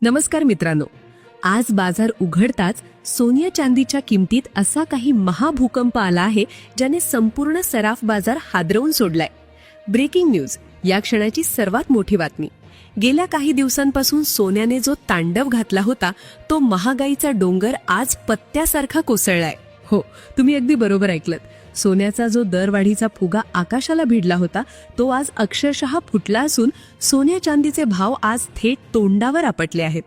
नमस्कार मित्रांनो, आज बाजार उघडताच सोन्या चांदीच्या किमतीत असा काही महाभूकंप आला आहे ज्याने संपूर्ण सराफ बाजार हादरवून सोडलाय. ब्रेकिंग न्यूज, या क्षणाची सर्वात मोठी बातमी. गेल्या काही दिवसांपासून सोन्याने जो तांडव घातला होता तो महागाईचा डोंगर आज पत्त्यासारखा कोसळलाय. हो, तुम्ही अगदी बरोबर ऐकलत. सोन्याचा जो दरवाढीचा फुगा आकाशाला भिडला होता तो आज अक्षरशः फुटला असून सोन्या चांदीचे भाव आज थेट तोंडावर आपटले आहेत.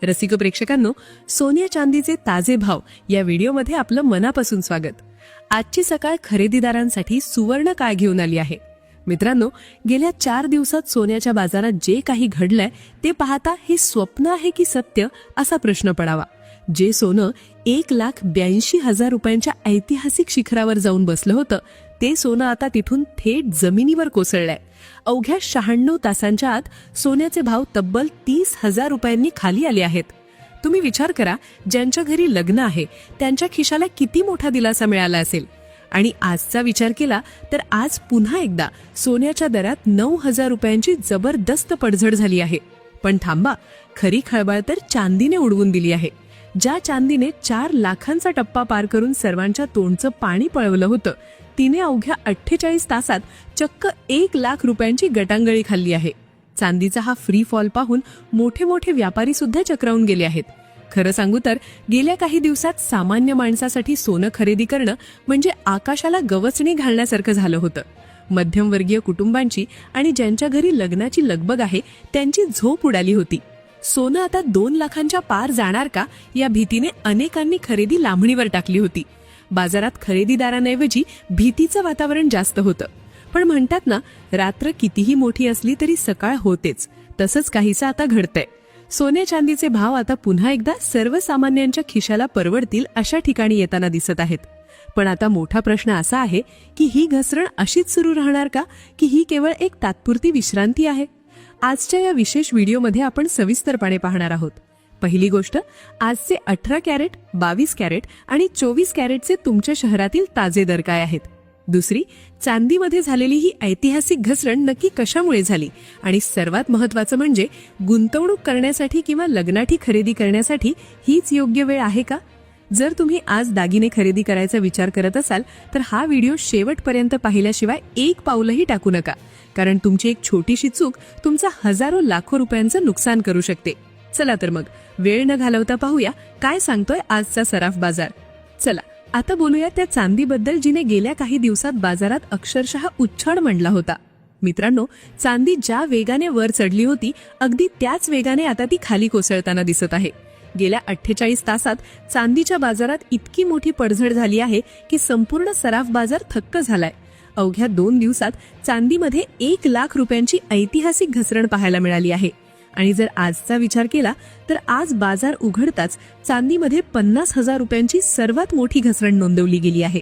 रसिक प्रेक्षकांनो, सोन्या चांदीचे ताजे भाव या व्हिडिओमध्ये आपलं मनापासून स्वागत. आजची सकाळ खरेदीदारांसाठी सुवर्ण काळ घेऊन आली आहे. मित्रांनो, गेल्या 4 दिवसात सोन्याच्या बाजारात जे काही घडलंय ते पाहता हे स्वप्न आहे की सत्य असा प्रश्न पडावा. जे सोनं 1,82,000 रुपयांच्या ऐतिहासिक शिखरावर जाऊन बसलं होतं ते सोनं आता तिथून थेट जमिनीवर कोसळलंय. अवघ्या 96 तासांच्या आत सोन्याचे भाव तब्बल 30,000 रुपयांनी खाली आले आहेत. तुम्ही विचार करा, ज्यांच्या घरी लग्न आहे त्यांच्या खिशाला किती मोठा दिलासा मिळाला असेल. आणि आजचा विचार केला तर आज पुन्हा एकदा सोन्याच्या दरात 9,000 रुपयांची जबरदस्त पडझड झाली आहे. पण थांबा, खरी खळबळ तर चांदीने उडवून दिली आहे. ज्या चांदीने 4 लाखांचा टप्पा पार करून सर्वांच्या तोंडचं पाणी पळवलं होतं तिने अवघ्या 48 तासात चक्क 1,00,000 रुपयांची गटांगळी खाल्ली आहे. चांदीचा हा फ्री फॉल पाहून मोठे मोठे व्यापारी सुद्धा चक्रावून गेले आहेत. खरं सांगू तर गेल्या काही दिवसात सामान्य माणसासाठी सोनं खरेदी करणं म्हणजे आकाशाला गवसणी घालण्यासारखं झालं होतं. मध्यमवर्गीय कुटुंबांची आणि ज्यांच्या घरी लग्नाची लगबग आहे त्यांची झोप उडाली होती. सोनं आता 2 लाखांच्या पार जाणार का या भीतीने अनेकांनी खरेदी लांबणीवर टाकली होती. बाजारात खरेदीदारांऐवजी भीतीचं वातावरण जास्त होतं. पण म्हणतात ना, रात्र कितीही मोठी असली तरी सकाळ होतेच. तसंच काहीसं आता घडतंय. सोन्या चांदीचे भाव आता पुन्हा एकदा सर्वसामान्यांच्या खिशाला परवडतील अशा ठिकाणी येताना दिसत आहेत. पण आता मोठा प्रश्न असा आहे की ही घसरण अशीच सुरू राहणार का, की ही केवळ एक तात्पुरती विश्रांती आहे? आजच्या या विशेष व्हिडिओमध्ये आपण सविस्तरपणे पाहणार आहोत. पहिली गोष्ट, आजचे 18 कॅरेट, 22 कॅरेट आणि 24 कॅरेटचे तुमच्या शहरातील ताजे दर काय आहेत. दुसरी, चांदीमध्ये झालेली ही ऐतिहासिक घसरण नक्की कशामुळे झाली. आणि सर्वात महत्त्वाचं म्हणजे गुंतवणूक करण्यासाठी किंवा लग्नाठी खरेदी करण्यासाठी हीच योग्य वेळ आहे का? जर तुम्ही आज दागिने खरेदी करायचा विचार करत असाल तर हा व्हिडिओ शेवटपर्यंत पाहिल्याशिवाय एक पाऊलही टाकू नका, कारण तुमची एक छोटीशी चूक तुमचा हजारो लाखो रुपयांचं नुकसान करू शकते. चला तर मग वेळ न घालवता पाहूया काय सांगतोय आजचा सराफ बाजार. चला आता बोलूया त्या चांदीबद्दल जिने गेल्या काही दिवसात बाजारात अक्षरशः उच्छाड मांडला होता. मित्रांनो, चांदी ज्या वेगाने वर चढली होती अगदी त्याच वेगाने आता ती खाली कोसळताना दिसत आहे. गेल्या 48 तासात चांदीच्या बाजारात इतकी मोठी पडझड झाली आहे की संपूर्ण सराफ बाजार थक्क झालाय. अवघ्या 2 दिवसात चांदीमध्ये 1,00,000 रुपयांची ऐतिहासिक घसरण पाहायला मिळाली आहे. आणि जर आजचा विचार केला तर आज बाजार उघडताच चांदीमध्ये 50,000 रुपयांची सर्वात मोठी घसरण नोंदवली गेली आहे.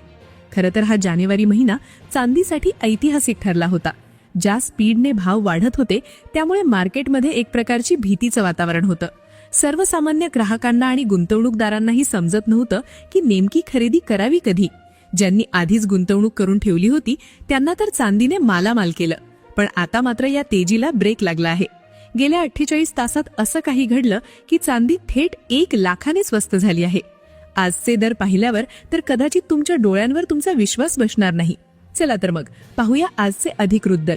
खरं तर हा जानेवारी महिना चांदीसाठी ऐतिहासिक ठरला होता. ज्या स्पीडने भाव वाढत होते त्यामुळे मार्केटमध्ये एक प्रकारची भीतीचं वातावरण होतं. सर्वसामान्य ग्राहकांना आणि गुंतवणूकदारांनाही समजत नव्हतं की नेमकी खरेदी करावी कधी. ज्यांनी आधीच गुंतवणूक करून ठेवली होती त्यांना तर चांदीने मालामाल केलं. पण आता मात्र या तेजीला ब्रेक लागला आहे. गेल्या 48 तासात असं काही घडलं की चांदी थेट 1,00,000ने स्वस्त झाली आहे. आजचे दर पाहिल्यावर तर कदाचित तुमच्या डोळ्यांवर तुमचा विश्वास बसणार नाही. चला तर मग पाहूया आजचे अधिकृत दर.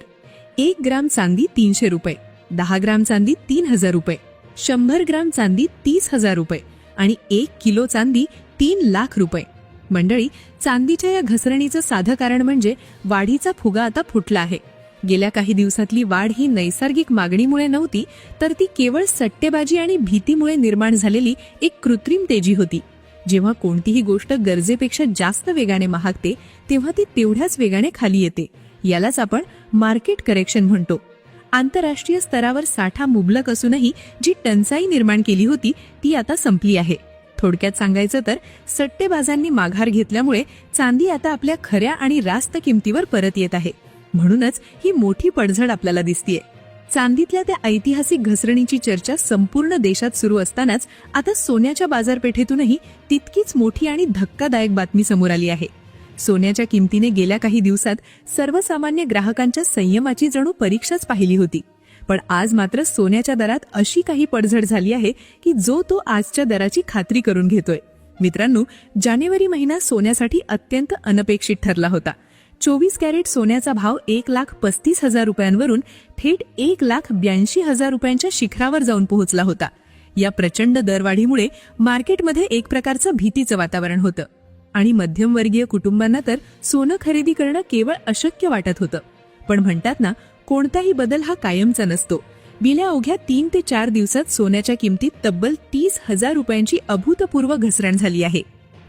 1 ग्राम चांदी 300 रुपये, 10 ग्राम चांदी 3,000 रुपये, 100 ग्राम चांदी 30,000 रुपये आणि 1 किलो चांदी 3,00,000 रुपये. मंडळी, चांदीच्या या घसरणीचं साधं कारण म्हणजे वाढीचा फुगा आता फुटला आहे. गेल्या काही दिवसातली वाढ ही नैसर्गिक मागणीमुळे नव्हती तर ती केवळ सट्टेबाजी आणि भीतीमुळे निर्माण झालेली एक कृत्रिम तेजी होती. जेव्हा कोणतीही गोष्ट गरजेपेक्षा जास्त वेगाने महागते तेव्हा ती तेवढ्याच वेगाने खाली येते. यालाच आपण मार्केट करेक्शन म्हणतो. आंतरराष्ट्रीय स्तरावर साठा मुबलक असूनही जी टंचाई निर्माण केली होती ती आता संपली आहे. थोडक्यात सांगायचं तर सट्टेबाजांनी माघार घेतल्यामुळे चांदी आता आपल्या खऱ्या आणि रास्त किमतीवर परत येत आहे. म्हणूनच ही मोठी पडझड आपल्याला दिसतीये. चांदीतल्या त्या ऐतिहासिक घसरणीची चर्चा संपूर्ण देशात सुरू असतानाच आता सोन्याच्या बाजारपेठेतूनही तितकीच मोठी आणि धक्कादायक बातमी समोर आली आहे. सोन्याच्या किमतीने गेल्या काही दिवसात सर्वसामान्य ग्राहकांच्या संयमाची जणू परीक्षाच पाहिली होती. पण आज मात्र सोन्याच्या दरात अशी काही पडझड झाली आहे की जो तो आजच्या दराची खात्री करून घेतोय. मित्रांनो, जानेवारी महिना सोन्यासाठी अत्यंत अनपेक्षित ठरला होता. 24 कॅरेट सोन्याचा भाव 1,35,000 रुपयांवरून थेट 1,82,000 रुपयांच्या शिखरावर जाऊन पोहोचला होता. या प्रचंड दरवाढीमुळे मार्केटमध्ये एक प्रकारचं भीतीचं वातावरण होतं आणि मध्यमवर्गीय कुटुंबांना तर सोनं खरेदी करणं केवळ अशक्य वाटत होतं. पण म्हणतात ना, कोणताही बदल हा कायमचा नसतो. गेल्या अवघ्या 3 ते 4 दिवसात सोन्याच्या किमतीत तब्बल 30,000 रुपयांची अभूतपूर्व घसरण झाली आहे.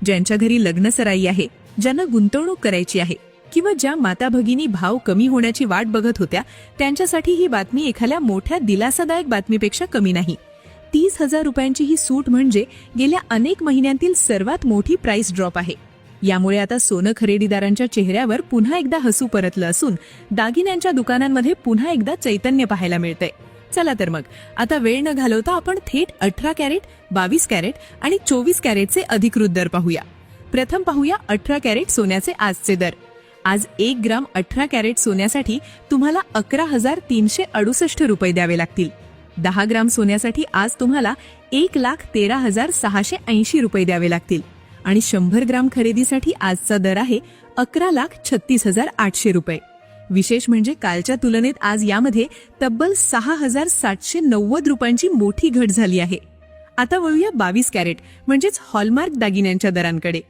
ज्यांच्या घरी लग्नसराई आहे, ज्यांना गुंतवणूक करायची आहे किंवा ज्या माता भगिनी भाव कमी होण्याची वाट बघत होत्या, त्यांच्यासाठी ही बातमी एखाद्या मोठ्या दिलासादायक बातमीपेक्षा कमी नाही. 30,000 रुपयांची ही सूट म्हणजे गेल्या अनेक महिन्यांतील सर्वात मोठी प्राइस ड्रॉप आहे. यामुळे आता सोनं खरेदीदारांच्या चेहऱ्यावर पुन्हा एकदा हसू परतलं असून दागिन्यांच्या दुकानांमध्ये पुन्हा एकदा चैतन्य पाहायला मिळतंय. चला तर मग आता वेळ न घालवता आपण थेट 18 कॅरेट, 22 कॅरेट आणि 24 कॅरेटचे अधिकृत दर पाहूया. प्रथम पाहूया 18 कॅरेट सोन्याचे आजचे दर. आज 1 ग्राम 18 कॅरेट सोन्यासाठी तुम्हाला 11,368 रुपये द्यावे लागतील. 10 ग्राम सोन्यासाठी आज तुम्हाला 1,13,680 रुपये द्यावे लागतील आणि 100 ग्राम खरेदीसाठी आजचा दर आहे 11,36,800 रुपये. विशेष म्हणजे कालच्या तुलनेत आज यामध्ये तब्बल 6,790 रुपयांची मोठी घट झाली आहे. आता वळूया 22 कॅरेट म्हणजेच हॉलमार्क दागिन्यांच्या दरांकडे.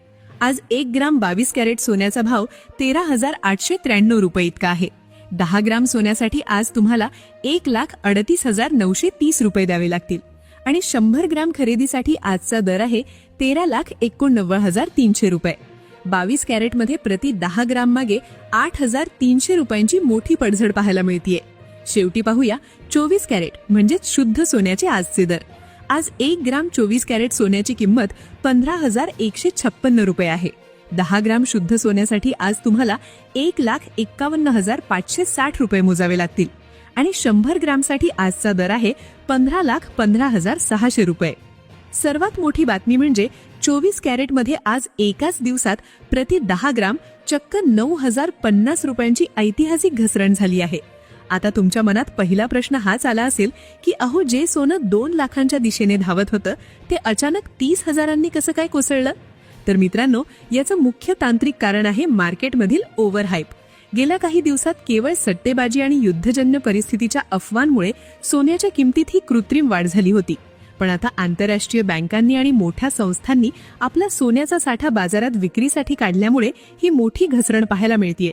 आज 1 ग्राम 22 कॅरेट सोन्याचा भाव 13,893 रुपये इतका आहे. 10 ग्राम सोन्यासाठी आज तुम्हाला 1,38,930 रुपये द्यावे लागतील आणि 100 ग्राम खरेदीसाठी आजचा दर आहे 13,89,300 रुपये. 22 कॅरेटमध्ये प्रति 10 ग्राम मागे 8,300 रुपयांची मोठी पडझड पाहायला मिळतीये. शेवटी पाहूया 24 कॅरेट म्हणजेच शुद्ध सोन्याचे आजचे दर. आज 1 ग्राम 24 कॅरेट सोन्याची किंमत 15,156 रुपये आहे. 10 ग्राम शुद्ध सोन्यासाठी आज तुम्हाला 1,51,560 रुपये मोजावे लागतील आणि 100 ग्रामसाठी आजचा दर आहे 15,15,600 रुपये. सर्वात मोठी बातमी म्हणजे 24 कॅरेटमध्ये आज एकाच दिवसात प्रति 10 ग्राम चक्क 9,050 रुपयांची ऐतिहासिक घसरण झाली आहे. आता तुमच्या मनात पहिला प्रश्न हाच आला असेल की अहो, जे सोनं 2 लाखांच्या दिशेने धावत होतं ते अचानक 30,000 कसं काय कोसळलं? तर मित्रांनो, याचं मुख्य तांत्रिक कारण आहे मार्केटमधील ओव्हरहाईप. गेल्या काही दिवसात केवळ सट्टेबाजी आणि युद्धजन्य परिस्थितीच्या अफवांमुळे सोन्याच्या किमतीत ही कृत्रिम वाढ झाली होती. पण आता आंतरराष्ट्रीय बँकांनी आणि मोठ्या संस्थांनी आपला सोन्याचा साठा बाजारात विक्रीसाठी काढल्यामुळे ही मोठी घसरण पाहायला मिळतीये.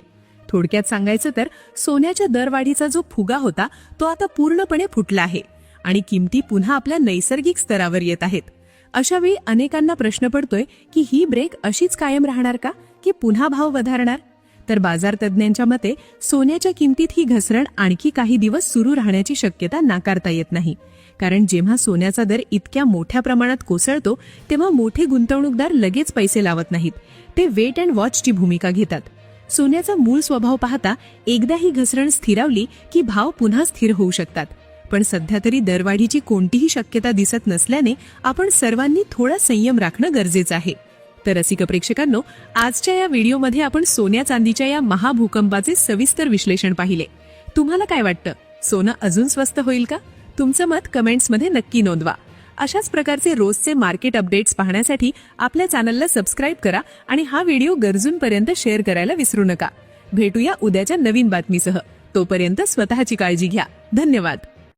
थोडक्यात सांगायचं तर सोन्याच्या दरवाढीचा जो फुगा होता तो आता पूर्णपणे फुटला आहे आणि किमती पुन्हा आपल्या नैसर्गिक स्तरावर येत आहेत. अशावेळी अनेकांना प्रश्न पडतोय की ही ब्रेक अशीच कायम राहणार का की पुन्हा भाव वधारणार? तर बाजार तज्ज्ञांच्या मते सोन्याच्या किमतीत ही घसरण आणखी काही दिवस सुरू राहण्याची शक्यता नाकारता येत नाही. कारण जेव्हा सोन्याचा दर इतक्या मोठ्या प्रमाणात कोसळतो तेव्हा मोठे गुंतवणूकदार लगेच पैसे लावत नाहीत. ते वेट अँड वॉचची भूमिका घेतात. सोन्याचा मूळ स्वभाव पाहता एकदा ही घसरण स्थिरावली की भाव पुन्हा स्थिर होऊ शकतात. पण सध्या तरी दरवाढीची कोणतीही शक्यता दिसत नसल्याने आपण सर्वांनी थोडा संयम राखणं गरजेचं आहे. तर रसिक प्रेक्षकांनो, आजच्या या व्हिडिओमध्ये आपण सोन्या चांदीच्या या महाभूकंपाचे सविस्तर विश्लेषण पाहिले. तुम्हाला काय वाटतं, सोनं अजून स्वस्त होईल का? तुमचं मत कमेंट्समध्ये नक्की नोंदवा. अशाच प्रकारचे रोजचे मार्केट अपडेट्स पाहण्यासाठी आपल्या चॅनलला सबस्क्राईब करा आणि हा व्हिडिओ गरजूंपर्यंत शेअर करायला विसरू नका. भेटूया उद्याच्या नवीन बातमीसह. तोपर्यंत स्वतःची काळजी घ्या. धन्यवाद.